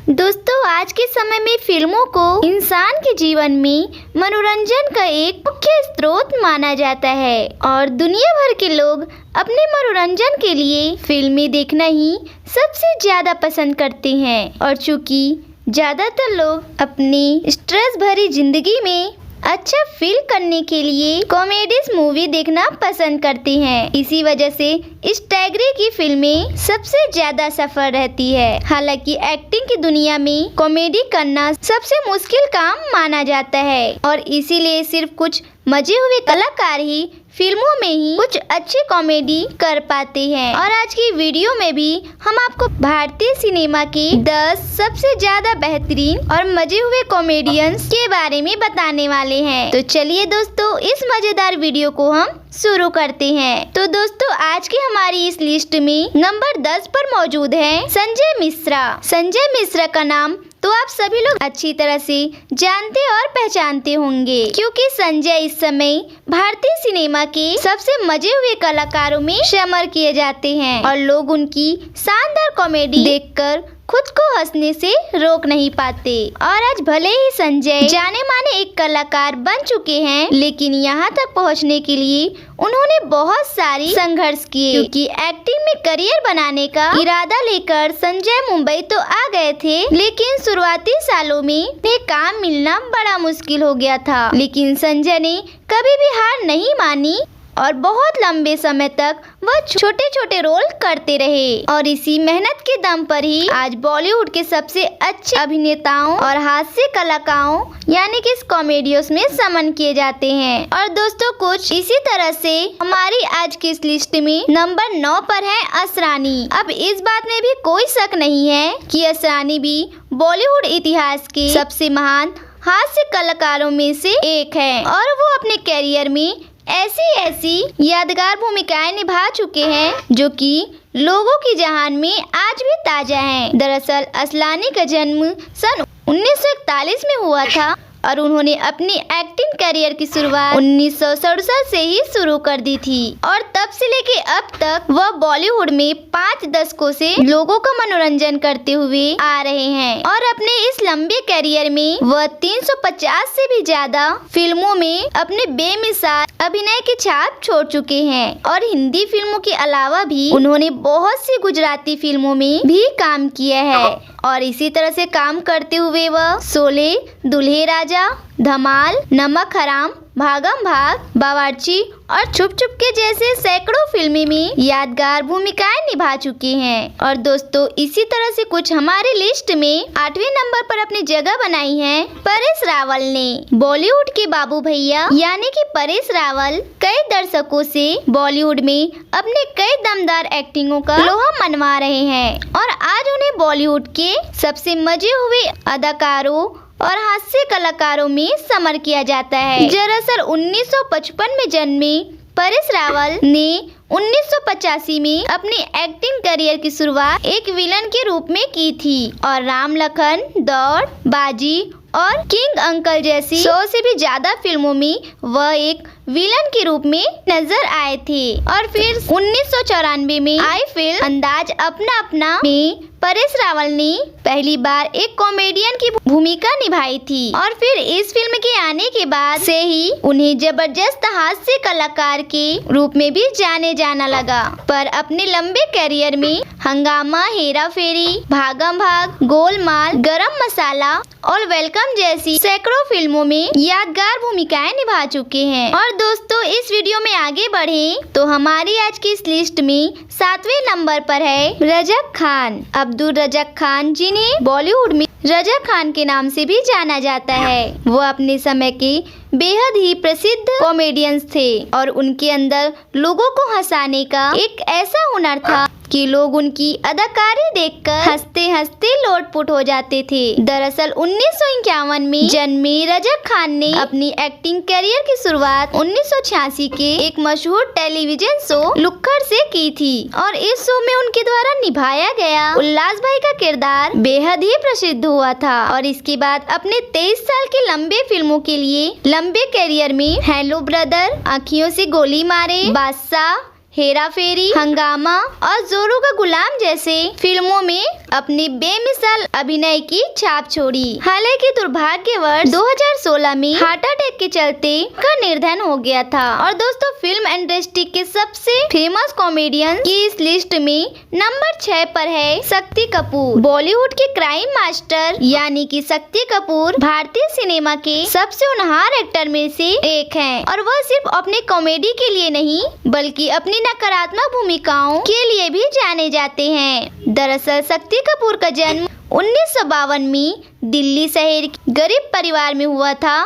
दोस्तों, आज के समय में फिल्मों को इंसान के जीवन में मनोरंजन का एक मुख्य स्रोत माना जाता है और दुनिया भर के लोग अपने मनोरंजन के लिए फिल्में देखना ही सबसे ज्यादा पसंद करते हैं। और चूंकि ज्यादातर लोग अपनी स्ट्रेस भरी जिंदगी में अच्छा फील करने के लिए कॉमेडीज मूवी देखना पसंद करते हैं, इसी वजह से इस कैटेगरी की फिल्में सबसे ज्यादा सफल रहती है। हालांकि एक्टिंग की दुनिया में कॉमेडी करना सबसे मुश्किल काम माना जाता है और इसीलिए सिर्फ कुछ मजे हुए कलाकार ही फिल्मों में ही कुछ अच्छी कॉमेडी कर पाते हैं। और आज की वीडियो में भी हम आपको भारतीय सिनेमा के 10 सबसे ज्यादा बेहतरीन और मजे हुए कॉमेडियंस के बारे में बताने वाले हैं। तो चलिए दोस्तों, इस मजेदार वीडियो को हम शुरू करते हैं। तो दोस्तों, आज की हमारी इस लिस्ट में नंबर 10 पर मौजूद है संजय मिश्रा। संजय मिश्रा का नाम तो आप सभी लोग अच्छी तरह से जानते और पहचानते होंगे, क्योंकि संजय इस समय भारतीय सिनेमा के सबसे मजे हुए कलाकारों में शामिल किए जाते हैं और लोग उनकी शानदार कॉमेडी देखकर खुद को हंसने से रोक नहीं पाते। और आज भले ही संजय जाने माने एक कलाकार बन चुके हैं, लेकिन यहाँ तक पहुँचने के लिए उन्होंने बहुत सारी संघर्ष किए, क्योंकि एक्टिंग में करियर बनाने का इरादा लेकर संजय मुंबई तो आ गए थे, लेकिन शुरुआती सालों में उन्हें काम मिलना बड़ा मुश्किल हो गया था। लेकिन संजय ने कभी भी हार नहीं मानी और बहुत लंबे समय तक वह छोटे छोटे रोल करते रहे और इसी मेहनत के दम पर ही आज बॉलीवुड के सबसे अच्छे अभिनेताओं और हास्य कलाकारों यानी कि कॉमेडियंस में सम्मान किए जाते हैं। और दोस्तों, कुछ इसी तरह से हमारी आज की इस लिस्ट में नंबर 9 पर है असरानी। अब इस बात में भी कोई शक नहीं है कि असरानी भी बॉलीवुड इतिहास के सबसे महान हास्य कलाकारों में से एक है और वो अपने करियर में ऐसी यादगार भूमिकाएं निभा चुके हैं जो कि लोगों की जहान में आज भी ताजा हैं। दरअसल असलानी का जन्म सन 1941 में हुआ था और उन्होंने अपनी एक्टिंग करियर की शुरुआत 1967 से ही शुरू कर दी थी और तब से लेके अब तक वह बॉलीवुड में 5 दशकों से लोगों का मनोरंजन करते हुए आ रहे हैं और अपने इस लंबे करियर में वह 350 से भी ज्यादा फिल्मों में अपने बेमिसाल अभिनय की छाप छोड़ चुके हैं। और हिंदी फिल्मों के अलावा भी उन्होंने बहुत सी गुजराती फिल्मों में भी काम किया है और इसी तरह से काम करते हुए वह शोले, दूल्हे राजा, धमाल, नमक हराम, भागम भाग, बावर्ची और छुप छुप के जैसे सैकड़ों फिल्में में यादगार भूमिकाएं निभा चुके हैं। और दोस्तों, इसी तरह से कुछ हमारी लिस्ट में 8वें नंबर पर अपनी जगह बनाई है परेश रावल ने। बॉलीवुड के बाबू भैया यानी कि परेश रावल कई दर्शकों से बॉलीवुड में अपने कई दमदार एक्टिंगों का लोहा मनवा रहे हैं और आज उन्हें बॉलीवुड के सबसे मजे हुए अदाकारों और हास्य कलाकारों में शामिल किया जाता है। दरअसल 1955 में जन्मे परेश रावल ने 1985 में अपनी एक्टिंग करियर की शुरुआत एक विलन के रूप में की थी और राम लखन, दौड़, बाजी और किंग अंकल जैसी 100 से भी ज्यादा फिल्मों में वह एक विलन के रूप में नजर आए थे। और फिर 1994 में आई फिल्म अंदाज अपना अपना में परेश रावल ने पहली बार एक कॉमेडियन की भूमिका निभाई थी और फिर इस फिल्म के आने के बाद से ही उन्हें जबरदस्त हास्य कलाकार के रूप में भी जाने जाना लगा। पर अपने लंबे करियर में हंगामा, हेरा फेरी, भागम भाग, गोलमाल, गरम मसाला और वेलकम जैसी सैकड़ों फिल्मों में यादगार भूमिकाएं निभा चुके हैं। और दोस्तों, इस वीडियो में आगे बढ़े तो हमारी आज की इस लिस्ट में 7वें नंबर पर है रजक खान। अब्दुल रजक खान, जिन्हें बॉलीवुड में रजक खान के नाम से भी जाना जाता है, वो अपने समय के बेहद ही प्रसिद्ध कॉमेडियंस थे और उनके अंदर लोगों को हंसाने का एक ऐसा हुनर था कि लोग उनकी अदाकारी देखकर हंसते हंसते लोटपोट हो जाते थे। दरअसल 1951 में जन्मे रजक खान ने अपनी एक्टिंग करियर की शुरुआत 1986 के एक मशहूर टेलीविजन शो लुक्कड़ से की थी और इस शो में उनके द्वारा निभाया गया उल्लास भाई का किरदार बेहद ही प्रसिद्ध हुआ था। और इसके बाद अपने 23 साल के लंबे फिल्मों के लिए लंबे करियर में हेलो ब्रदर, आँखियों से गोली मारे, बादशाह, हेरा फेरी, हंगामा और जोरू का गुलाम जैसे फिल्मों में अपनी बेमिसाल अभिनय की छाप छोड़ी। हालांकि दुर्भाग्यवश 2016 में हार्ट अटैक के चलते उनका निधन हो गया था। और दोस्तों, फिल्म इंडस्ट्री के सबसे फेमस कॉमेडियन की इस लिस्ट में नंबर 6 पर है शक्ति कपूर। बॉलीवुड के क्राइम मास्टर यानी कि शक्ति कपूर भारतीय सिनेमा के सबसे होनहार एक्टर में से एक हैं और वह सिर्फ अपने कॉमेडी के लिए नहीं बल्कि अपनी नकारात्मक भूमिकाओं के लिए भी जाने जाते हैं। दरअसल शक्ति कपूर का जन्म 1952 में दिल्ली शहर के गरीब परिवार में हुआ था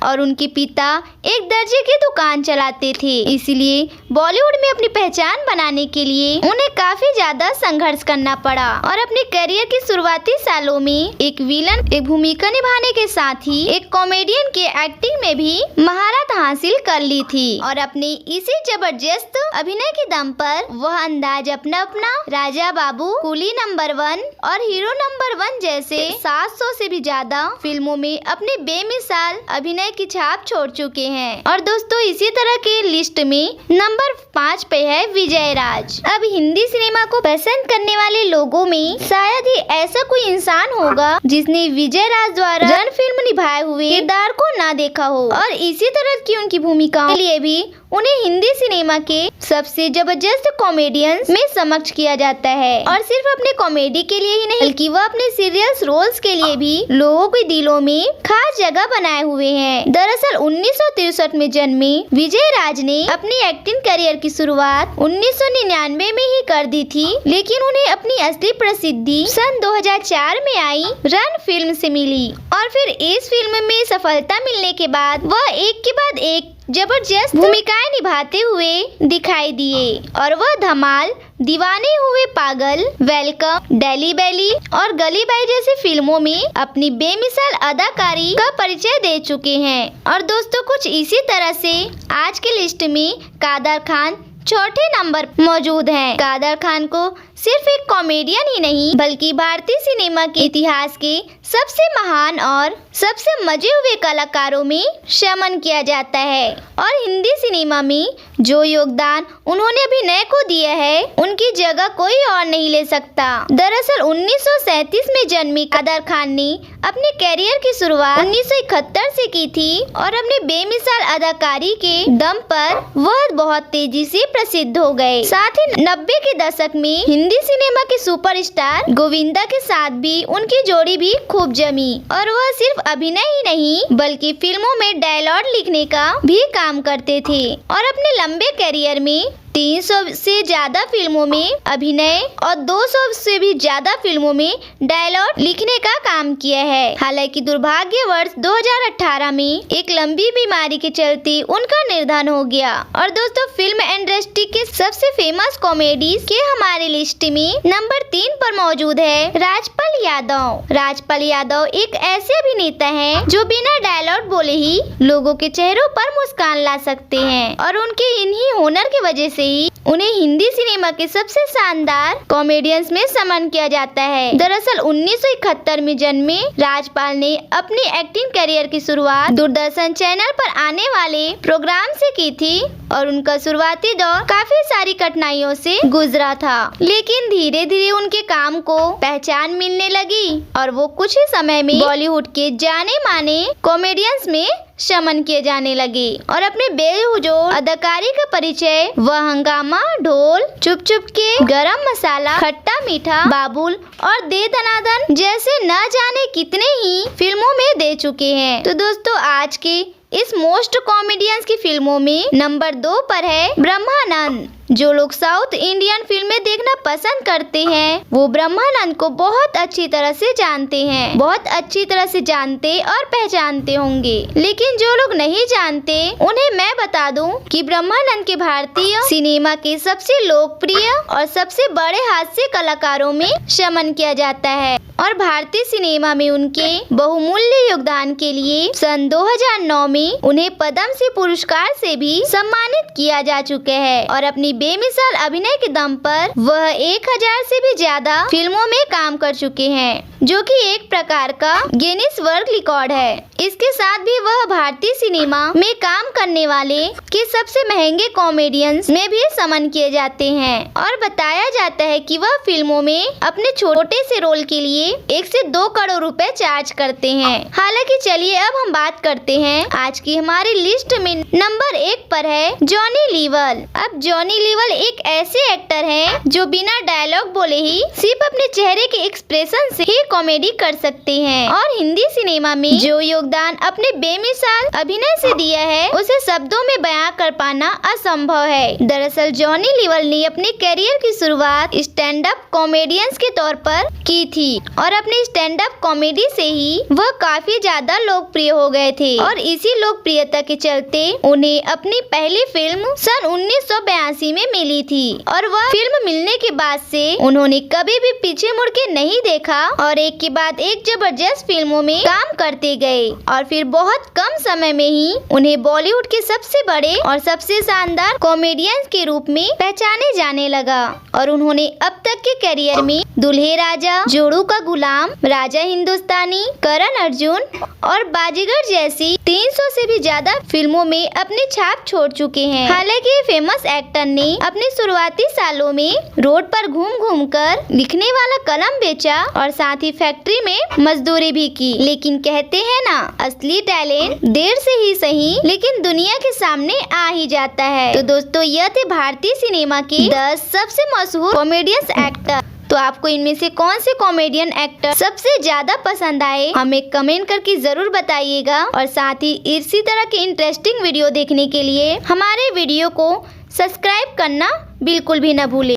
और उनके पिता एक दर्जी की दुकान चलाते थे। इसलिए बॉलीवुड में अपनी पहचान बनाने के लिए उन्हें काफी ज्यादा संघर्ष करना पड़ा और अपने करियर की शुरुआती सालों में एक विलन एक भूमिका निभाने के साथ ही एक कॉमेडियन के एक्टिंग में भी महारत हासिल कर ली थी। और अपने इसी जबरदस्त अभिनय के दम पर वह अंदाज अपना राजा बाबू, कुली नंबर 1 और हीरो नंबर 1 जैसे 700 से भी ज्यादा फिल्मों में अपने बेमिसाल अभिनय की छाप छोड़ चुके हैं। और दोस्तों, इसी तरह के लिस्ट में नंबर 5 पे है विजय राज। अब हिंदी सिनेमा को पसंद करने वाले लोगों में शायद ही ऐसा कोई इंसान होगा जिसने विजय राज द्वारा जन फिल्म निभाए हुए किरदार को ना देखा हो। और इसी तरह की उनकी भूमिकाओं के लिए भी उन्हें हिंदी सिनेमा के सबसे जबरदस्त कॉमेडियंस में समक्ष किया जाता है। और सिर्फ अपने कॉमेडी के लिए ही नहीं बल्कि वह अपने सीरियल्स रोल्स के लिए भी लोगों के दिलों में खास जगह बनाए हुए हैं। दरअसल 1963 में जन्मे विजय राज ने अपनी एक्टिंग करियर की शुरुआत 1999 में ही कर दी थी, लेकिन उन्हें अपनी असली प्रसिद्धि सन 2004 में आई रन फिल्म से मिली। और फिर इस फिल्म में सफलता मिलने के बाद वह एक के बाद एक जबरदस्त भूमिकाएं निभाते हुए दिखाई दिए और वह धमाल, दीवाने हुए पागल, वेलकम, डेली बेली और गली बाई जैसी फिल्मों में अपनी बेमिसाल अदाकारी का परिचय दे चुके हैं। और दोस्तों, कुछ इसी तरह से आज की लिस्ट में कादर खान चौथे नंबर मौजूद हैं। कादर खान को सिर्फ एक कॉमेडियन ही नहीं बल्कि भारतीय सिनेमा के इतिहास के सबसे महान और सबसे मजे हुए कलाकारों में शामिल किया जाता है। और हिंदी सिनेमा में जो योगदान उन्होंने अभिनय को दिया है उनकी जगह कोई और नहीं ले सकता। दरअसल 1937 में जन्मी कादर खान ने अपने कैरियर की शुरुआत 1971 से की थी और अपने बेमिसाल अदाकारी के दम पर वह बहुत तेजी से प्रसिद्ध हो गए। साथ ही 90 के दशक में हिंदी सिनेमा के सुपरस्टार गोविंदा के साथ भी उनकी जोड़ी भी खूब जमी और वह सिर्फ अभिनय ही नहीं बल्कि फिल्मों में डायलॉग लिखने का भी काम करते थे। और अपने लंबे करियर में 300 से ज्यादा फिल्मों में अभिनय और 200 से भी ज्यादा फिल्मों में डायलॉग लिखने का काम किया है। हालांकि दुर्भाग्यवश 2018 में एक लंबी बीमारी के चलते उनका निधन हो गया। और दोस्तों, फिल्म इंडस्ट्री के सबसे फेमस कॉमेडीज के हमारी लिस्ट में नंबर 3 पर मौजूद है राजपाल यादव। राजपाल यादव एक ऐसे अभिनेता हैं जो बिना डायलॉग बोले ही लोगों के चेहरों पर मुस्कान ला सकते हैं और उनके इन्हीं हुनर की वजह से ही उन्हें हिंदी सिनेमा के सबसे शानदार कॉमेडियंस में सम्मान किया जाता है। दरअसल 1971 में जन्मे राजपाल ने अपनी एक्टिंग करियर की शुरुआत दूरदर्शन चैनल पर आने वाले प्रोग्राम से की थी और उनका शुरुआती दौर काफी सारी कठिनाइयों से गुजरा था, लेकिन धीरे धीरे उनके काम को पहचान मिलने लगी और वो कुछ ही समय में बॉलीवुड के जाने माने कॉमेडियंस में शामिल किए जाने लगे और अपने बेहुजूर अदाकारी का परिचय वह हंगामा, ढोल, चुप चुप के, गरम मसाला, खट्टा मीठा, बाबुल और दे दनादन जैसे न जाने कितने ही फिल्मों में दे चुके हैं। तो दोस्तों, आज के इस मोस्ट कॉमेडियंस की फिल्मों में नंबर 2 पर है ब्रह्मानंद। जो लोग साउथ इंडियन फिल्में देखना पसंद करते हैं वो ब्रह्मानंद को बहुत अच्छी तरह से जानते हैं, बहुत अच्छी तरह से जानते और पहचानते होंगे। लेकिन जो लोग नहीं जानते उन्हें मैं बता दूं कि ब्रह्मानंद के भारतीय सिनेमा के सबसे लोकप्रिय और सबसे बड़े हास्य कलाकारों में शामिल किया जाता है और भारतीय सिनेमा में उनके बहुमूल्य योगदान के लिए सन 2009 में उन्हें पद्म श्री पुरस्कार से भी सम्मानित किया जा चुका है और अपनी बेमिसाल अभिनय के दम पर वह 1000 से भी ज्यादा फिल्मों में काम कर चुके हैं, जो कि एक प्रकार का गिनीज वर्ल्ड रिकॉर्ड है। इसके साथ भी वह भारतीय सिनेमा में काम करने वाले के सबसे महंगे कॉमेडियंस में भी समन किए जाते हैं और बताया जाता है कि वह फिल्मों में अपने छोटे से रोल के लिए 1 से 2 करोड़ रुपए चार्ज करते हैं। हालांकि चलिए अब हम बात करते हैं आज की हमारी लिस्ट में नंबर 1 पर है जॉनी लीवर। अब जॉनी लीवर एक ऐसे एक्टर हैं जो बिना डायलॉग बोले ही सिर्फ अपने चेहरे के एक्सप्रेशन से ही कॉमेडी कर सकते हैं और हिंदी सिनेमा में जो योगदान अपने बेमिसाल अभिनय से दिया है उसे शब्दों में बयां कर पाना असंभव है। दरअसल जॉनी लीवर ने अपने करियर की शुरुआत स्टैंड अप कॉमेडियंस के तौर पर की थी और अपनी स्टैंड अप कॉमेडी से ही वह काफी ज्यादा लोकप्रिय हो गए थे और इसी लोकप्रियता के चलते उन्हें अपनी पहली फिल्म सन 1982 में मिली थी और वह फिल्म मिलने के बाद से उन्होंने कभी भी पीछे मुड़ के नहीं देखा और एक के बाद एक जबरदस्त फिल्मों में काम करते गए और फिर बहुत कम समय में ही उन्हें बॉलीवुड के सबसे बड़े और सबसे शानदार कॉमेडियन के रूप में पहचाने जाने लगा और उन्होंने अब तक के करियर में दुल्हे राजा, जोड़ू का गुलाम, राजा हिंदुस्तानी, करण अर्जुन और बाजीगर जैसी 300 से भी ज्यादा फिल्मों में अपनी छाप छोड़ चुके हैं। हालांकि फेमस एक्टर ने अपने शुरुआती सालों में रोड पर घूम घूम कर लिखने वाला कलम बेचा और साथ ही फैक्ट्री में मजदूरी भी की, लेकिन कहते हैं ना असली टैलेंट देर से ही सही लेकिन दुनिया के सामने आ ही जाता है। तो दोस्तों यह थे भारतीय सिनेमा के 10 सबसे मशहूर कॉमेडियन एक्टर। तो आपको इनमें से कौन से कॉमेडियन एक्टर सबसे ज्यादा पसंद आए हमें कमेंट करके जरूर बताइएगा और साथ ही इसी तरह के इंटरेस्टिंग वीडियो देखने के लिए हमारे वीडियो को सब्सक्राइब करना बिल्कुल भी न भूलें।